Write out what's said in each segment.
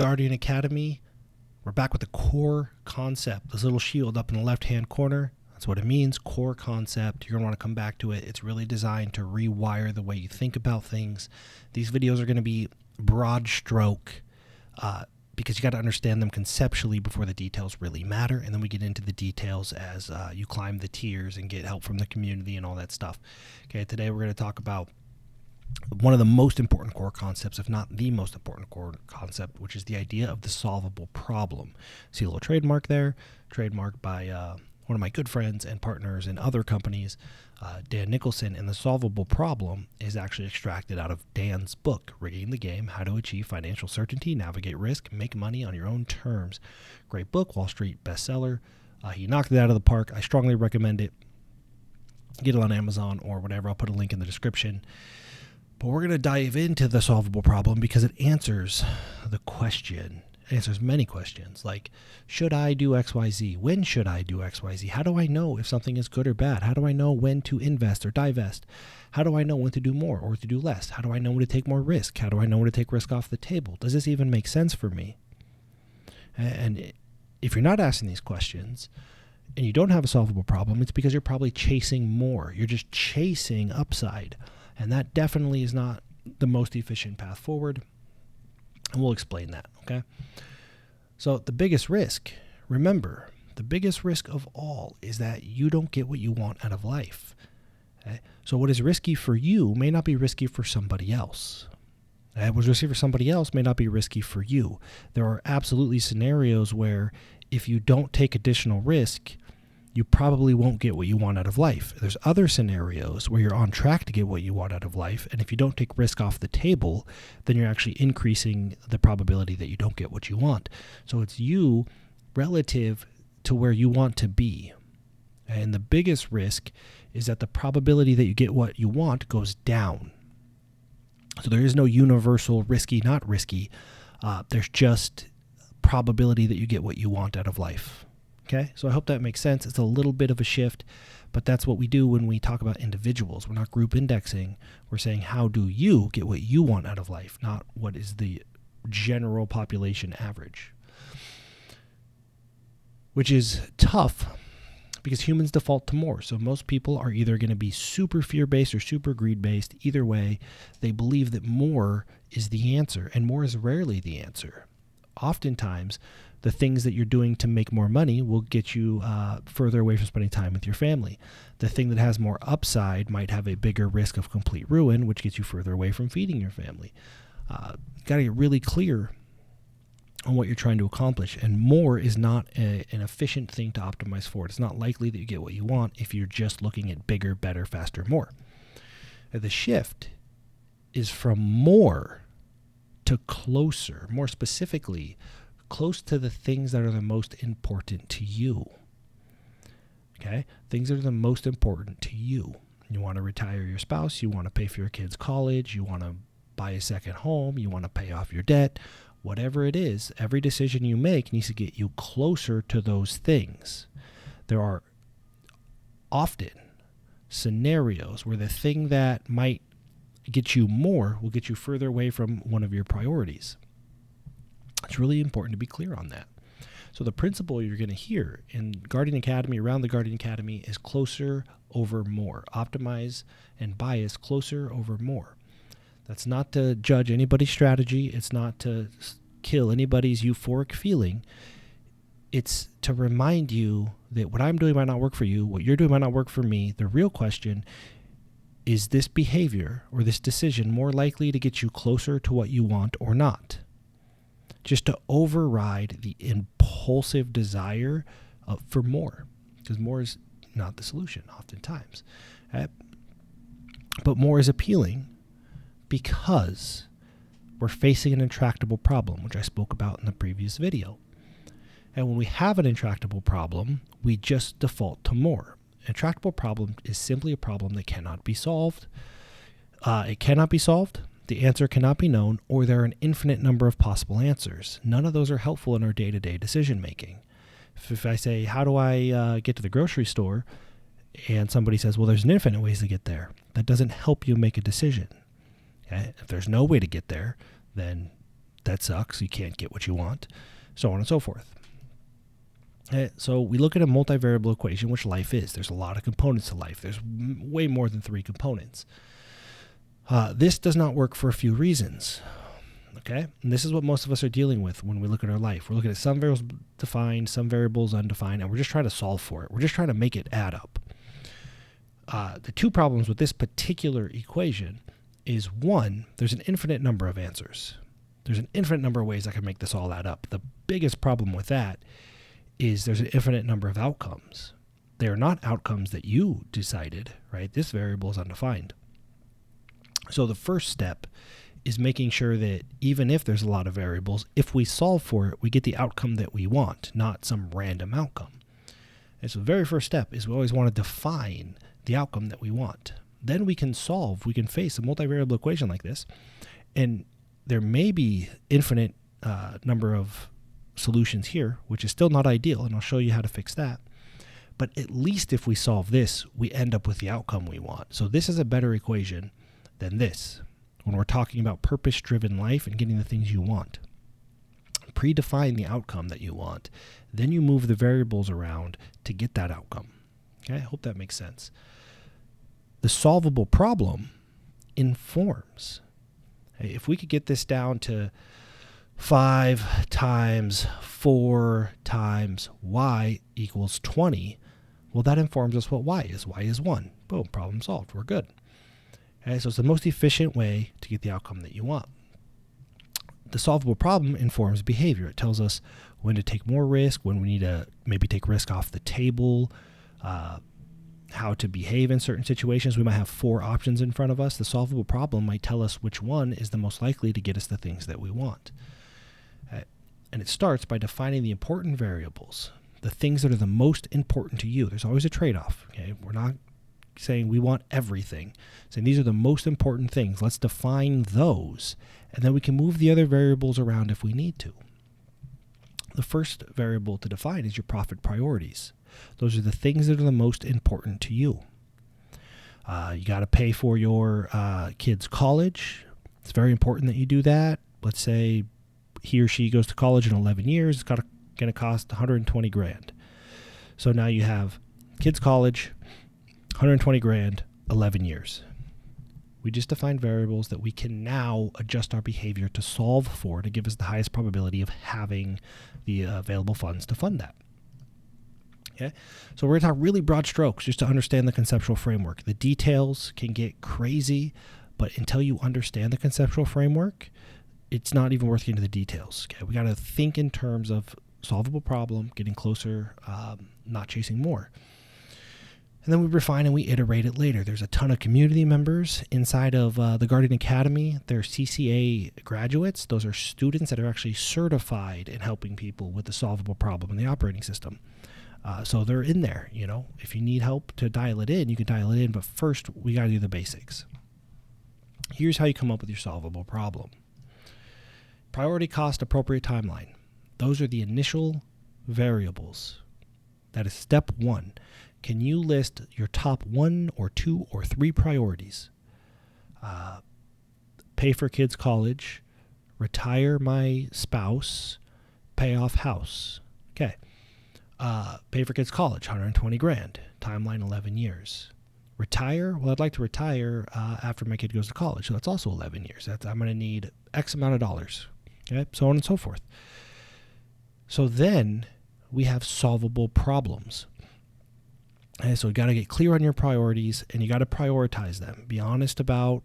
Guardian Academy. We're back with the core concept, this little shield up in the left-hand corner. That's what it means, core concept. You're going to want to come back to it. It's really designed to rewire the way you think about things. These videos are going to be broad stroke because you got to understand them conceptually before the details really matter. And then we get into the details as you climb the tiers and get help from the community and all that stuff. Okay, today we're going to talk about one of the most important core concepts, if not the most important core concept, which is the idea of the solvable problem. See a little trademark there, trademarked by one of my good friends and partners in other companies, Dan Nicholson. And the solvable problem is actually extracted out of Dan's book, Rigging the Game, How to Achieve Financial Certainty, Navigate Risk, Make Money on Your Own Terms. Great book, Wall Street bestseller. He knocked it out of the park. I strongly recommend it. Get it on Amazon or whatever. I'll put a link in the description. But we're going to dive into the solvable problem because it answers the question. It answers many questions like, should I do XYZ? When should I do XYZ? How do I know if something is good or bad? How do I know when to invest or divest? How do I know when to do more or to do less? How do I know when to take more risk? How do I know when to take risk off the table? Does this even make sense for me? And if you're not asking these questions and you don't have a solvable problem, it's because you're probably chasing more. You're just chasing upside. And that definitely is not the most efficient path forward. And we'll explain that, okay? So the biggest risk, remember, the biggest risk of all is that you don't get what you want out of life. Okay? So what is risky for you may not be risky for somebody else. What's risky for somebody else may not be risky for you. There are absolutely scenarios where if you don't take additional risk, you probably won't get what you want out of life. There's other scenarios where you're on track to get what you want out of life, and if you don't take risk off the table, then you're actually increasing the probability that you don't get what you want. So it's you relative to where you want to be. And the biggest risk is that the probability that you get what you want goes down. So there is no universal risky, not risky. There's just probability that you get what you want out of life. Okay, so I hope that makes sense. It's a little bit of a shift, but that's what we do when we talk about individuals. We're not group indexing. We're saying, how do you get what you want out of life, not what is the general population average, which is tough because humans default to more. So most people are either going to be super fear-based or super greed-based. Either way, they believe that more is the answer, and more is rarely the answer. Oftentimes, the things that you're doing to make more money will get you further away from spending time with your family. The thing that has more upside might have a bigger risk of complete ruin, which gets you further away from feeding your family. Got to get really clear on what you're trying to accomplish. And more is not an efficient thing to optimize for. It's not likely that you get what you want if you're just looking at bigger, better, faster, more. The shift is from more to closer, more specifically, close to the things that are the most important to you. Okay? Things that are the most important to you. You want to retire your spouse, you want to pay for your kids' college, you want to buy a second home, you want to pay off your debt, whatever it is, every decision you make needs to get you closer to those things. There are often scenarios where the thing that might get you more will get you further away from one of your priorities. It's really important to be clear on that. So the principle you're going to hear in Guardian Academy, around the Guardian Academy, is closer over more. Optimize and bias closer over more. That's not to judge anybody's strategy. It's not to kill anybody's euphoric feeling. It's to remind you that what I'm doing might not work for you. What you're doing might not work for me. The real question is this behavior or this decision more likely to get you closer to what you want or not? Just to override the impulsive desire for more, because more is not the solution oftentimes. But more is appealing because we're facing an intractable problem, which I spoke about in the previous video. And when we have an intractable problem, we just default to more. Intractable problem is simply a problem that cannot be solved. It cannot be solved. The answer cannot be known, or there are an infinite number of possible answers. None of those are helpful in our day-to-day decision making. If I say, how do I get to the grocery store? And somebody says, well, there's an infinite ways to get there. That doesn't help you make a decision. Okay? If there's no way to get there, then That sucks. You can't get what you want, so on and so forth. So we look at a multivariable equation, which life is. There's a lot of components to life. There's way more than 3 components. This does not work for a few reasons. Okay, and this is what most of us are dealing with when we look at our life. We're looking at some variables defined, some variables undefined, and we're just trying to solve for it. We're just trying to make it add up. The 2 problems with this particular equation is, 1, there's an infinite number of answers. There's an infinite number of ways I can make this all add up. The biggest problem with that is there's an infinite number of outcomes. They are not outcomes that you decided, right? This variable is undefined. So the first step is making sure that even if there's a lot of variables, if we solve for it, we get the outcome that we want, not some random outcome. And so the very first step is we always want to define the outcome that we want. Then we can face a multivariable equation like this, and there may be infinite number of solutions here, which is still not ideal, and I'll show you how to fix that. But at least if we solve this, we end up with the outcome we want. So this is a better equation than this when we're talking about purpose-driven life and getting the things you want. Predefine the outcome that you want. Then you move the variables around to get that outcome. Okay, I hope that makes sense. The solvable problem informs. If we could get this down to 5 times 4 times y equals 20, well, that informs us what y is. Y is 1. Boom, problem solved. We're good. Okay, so it's the most efficient way to get the outcome that you want. The solvable problem informs behavior. It tells us when to take more risk, when we need to maybe take risk off the table, how to behave in certain situations. We might have 4 options in front of us. The solvable problem might tell us which one is the most likely to get us the things that we want. And it starts by defining the important variables, the things that are the most important to you. There's always a trade-off. Okay, we're not saying we want everything. Saying these are the most important things. Let's define those, and then we can move the other variables around if we need to. The first variable to define is your profit priorities. Those are the things that are the most important to you. You got to pay for your kid's college. It's very important that you do that. Let's say he or she goes to college in 11 years. It's going to cost $120,000. So now you have kids' college, $120,000, 11 years. We just defined variables that we can now adjust our behavior to solve for to give us the highest probability of having the available funds to fund that. Okay, so we're going to talk really broad strokes just to understand the conceptual framework. The details can get crazy, but until you understand the conceptual framework, it's not even worth getting into the details. Okay, we got to think in terms of solvable problem, getting closer, not chasing more. And then we refine and we iterate it later. There's a ton of community members inside of the Guardian Academy. They're CCA graduates. Those are students that are actually certified in helping people with the solvable problem in the operating system. So they're in there, you know. If you need help to dial it in, you can dial it in. But first, we got to do the basics. Here's how you come up with your solvable problem. Priority, cost, appropriate timeline. Those are the initial variables. That is step 1. Can you list your top 1 or 2 or 3 priorities? Pay for kids' college, retire my spouse, pay off house. Okay. Pay for kids' college, $120,000. Timeline 11 years. Retire? Well, I'd like to retire after my kid goes to college. So that's also 11 years. I'm going to need X amount of dollars. Okay, so on and so forth. So then we have solvable problems. Okay, so you got to get clear on your priorities and you got to prioritize them. Be honest about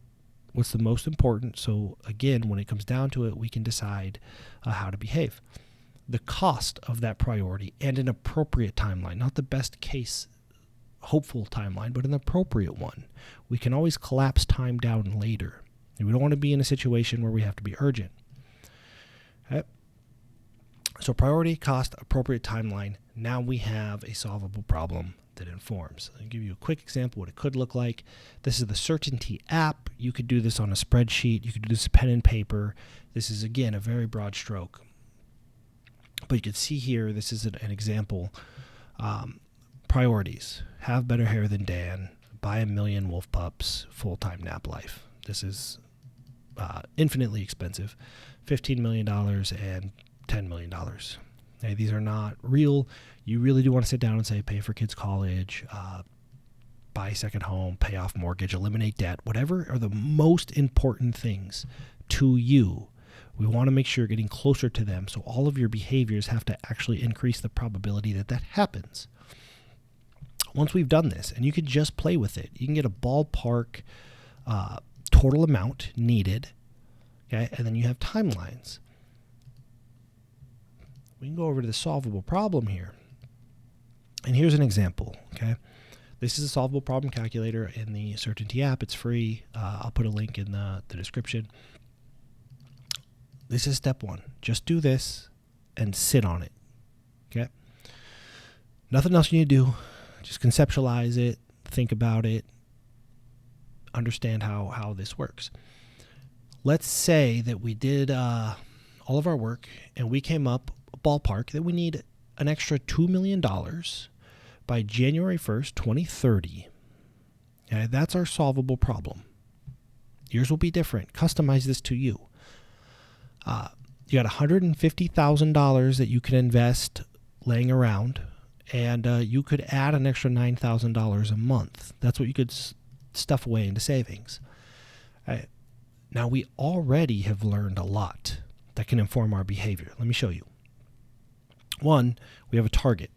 what's the most important. So again, when it comes down to it, we can decide how to behave. The cost of that priority and an appropriate timeline, not the best case hopeful timeline, but an appropriate one. We can always collapse time down later. We don't want to be in a situation where we have to be urgent. Okay. So priority, cost, appropriate timeline. Now we have a solvable problem that informs. I'll give you a quick example of what it could look like. This is the Certainty app. You could do this on a spreadsheet. You could do this pen and paper. This is, again, a very broad stroke. But you can see here, this is an example. Priorities. Have better hair than Dan. Buy 1 million wolf pups. Full-time nap life. This is infinitely expensive, $15 million and $10 million. Okay, these are not real. You really do want to sit down and say, pay for kids' college, buy a second home, pay off mortgage, eliminate debt, whatever are the most important things to you. We want to make sure you're getting closer to them, so all of your behaviors have to actually increase the probability that that happens. Once we've done this, and you can just play with it, you can get a ballpark total amount needed, okay, and then you have timelines. We can go over to the solvable problem here. And here's an example, okay? This is a solvable problem calculator in the Certainty app. It's free. I'll put a link in the description. This is step one. Just do this and sit on it, okay? Nothing else you need to do. Just conceptualize it, think about it, understand how this works. Let's say that we did all of our work and we came up ballpark that we need an extra $2 million by January 1st, 2030. Okay, that's our solvable problem. Yours will be different. Customize this to you. You got $150,000 that you can invest laying around, and you could add an extra $9,000 a month. That's what you could stuff away into savings. Now, we already have learned a lot that can inform our behavior. Let me show you. One, we have a target.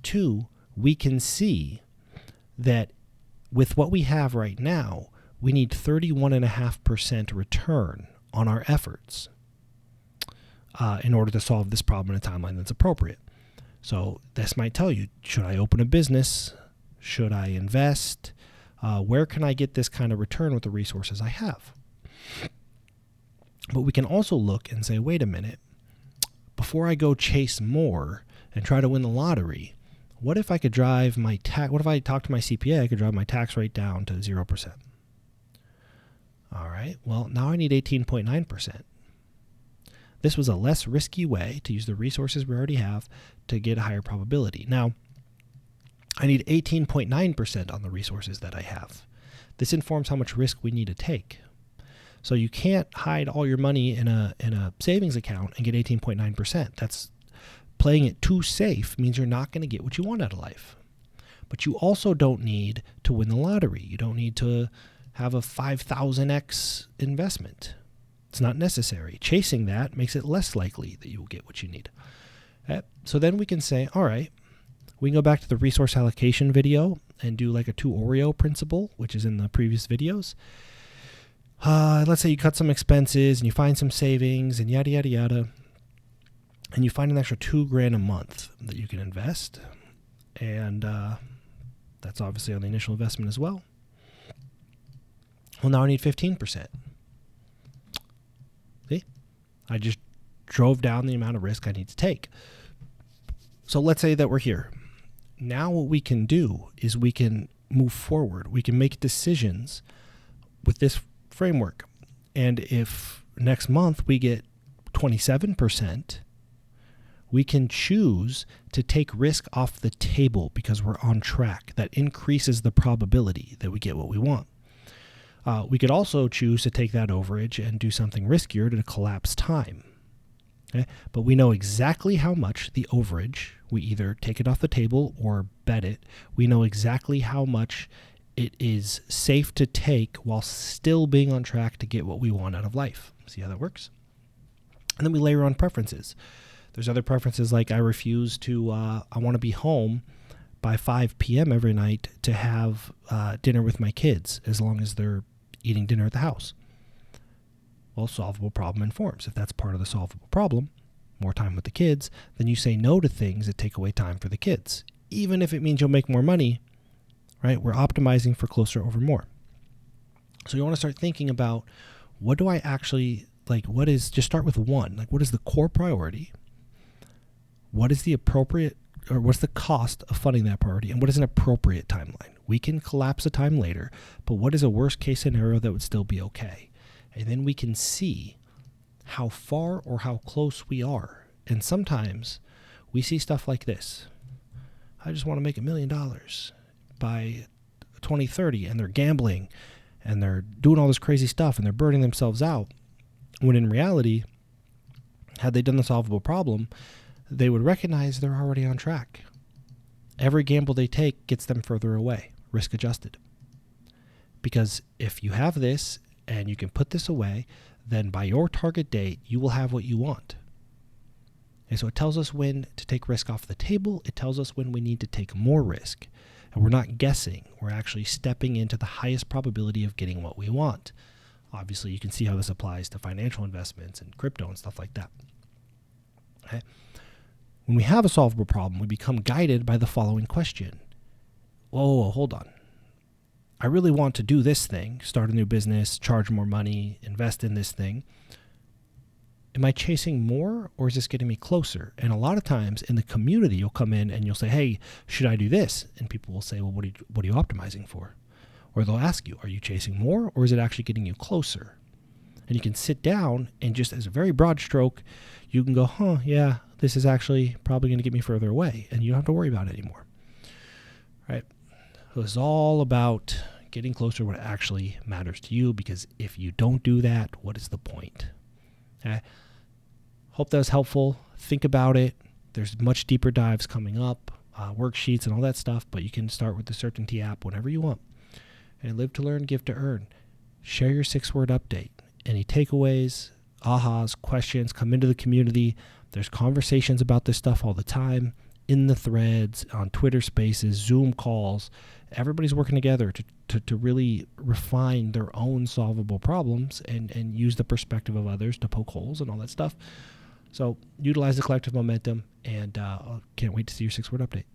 Two, we can see that with what we have right now, we need 31.5% return on our efforts in order to solve this problem in a timeline that's appropriate. So this might tell you, should I open a business? Should I invest? Where can I get this kind of return with the resources I have? But we can also look and say, wait a minute, before I go chase more and try to win the lottery, what if I could drive my what if I talk to my CPA, I could drive my tax rate down to 0%? All right, well, now I need 18.9%. This was a less risky way to use the resources we already have to get a higher probability. Now, I need 18.9% on the resources that I have. This informs how much risk we need to take. So you can't hide all your money in a savings account and get 18.9%. That's playing it too safe means you're not going to get what you want out of life. But you also don't need to win the lottery. You don't need to have a 5,000x investment. It's not necessary. Chasing that makes it less likely that you will get what you need. So then we can say, all right, we can go back to the resource allocation video and do like a 2 Oreo principle, which is in the previous videos. Let's say you cut some expenses and you find some savings and yada, yada, yada. And you find an extra $2,000 a month that you can invest. And that's obviously on the initial investment as well. Well, now I need 15%. See? I just drove down the amount of risk I need to take. So let's say that we're here. Now what we can do is we can move forward. We can make decisions with this framework. And if next month we get 27%, we can choose to take risk off the table because we're on track. That increases the probability that we get what we want. We could also choose to take that overage and do something riskier to collapse time. Okay? But we know exactly how much the overage, we either take it off the table or bet it. We know exactly how much it is safe to take while still being on track to get what we want out of life. See how that works? And then we layer on preferences. There's other preferences like I refuse to, I want to be home by 5 p.m. every night to have dinner with my kids as long as they're eating dinner at the house. Well, solvable problem informs. If that's part of the solvable problem, more time with the kids, then you say no to things that take away time for the kids. Even if it means you'll make more money, right? We're optimizing for closer over more. So you want to start thinking about what do I actually, like what is, just start with one. Like what is the core priority? What is the appropriate, or what's the cost of funding that priority? And what is an appropriate timeline? We can collapse the time later, but what is a worst case scenario that would still be okay? And then we can see how far or how close we are. And sometimes we see stuff like this. I just want to make $1 million by 2030, and they're gambling and they're doing all this crazy stuff and they're burning themselves out, when in reality, had they done the solvable problem, they would recognize they're already on track. Every gamble they take gets them further away, risk adjusted. Because if you have this and you can put this away, then by your target date, you will have what you want. And so it tells us when to take risk off the table. It tells us when we need to take more risk. And we're not guessing. We're actually stepping into the highest probability of getting what we want. Obviously, you can see how this applies to financial investments and crypto and stuff like that. Okay? When we have a solvable problem, we become guided by the following question. Whoa, hold on. I really want to do this thing, start a new business, charge more money, invest in this thing. Am I chasing more, or is this getting me closer? And a lot of times in the community, you'll come in and you'll say, hey, should I do this? And people will say, well, what are you optimizing for? Or they'll ask you, are you chasing more, or is it actually getting you closer? And you can sit down and just as a very broad stroke, you can go, yeah, this is actually probably going to get me further away. And you don't have to worry about it anymore. Right? So it's all about getting closer to what actually matters to you, because if you don't do that, what is the point? Okay? Hope that was helpful. Think about it. There's much deeper dives coming up, worksheets and all that stuff, but you can start with the Certainty app whenever you want. And live to learn, give to earn. Share your 6-word update. Any takeaways, ahas, questions, come into the community. There's conversations about this stuff all the time in the threads, on Twitter Spaces, Zoom calls. Everybody's working together to really refine their own solvable problems and use the perspective of others to poke holes and all that stuff. So utilize the collective momentum, and can't wait to see your 6-word update.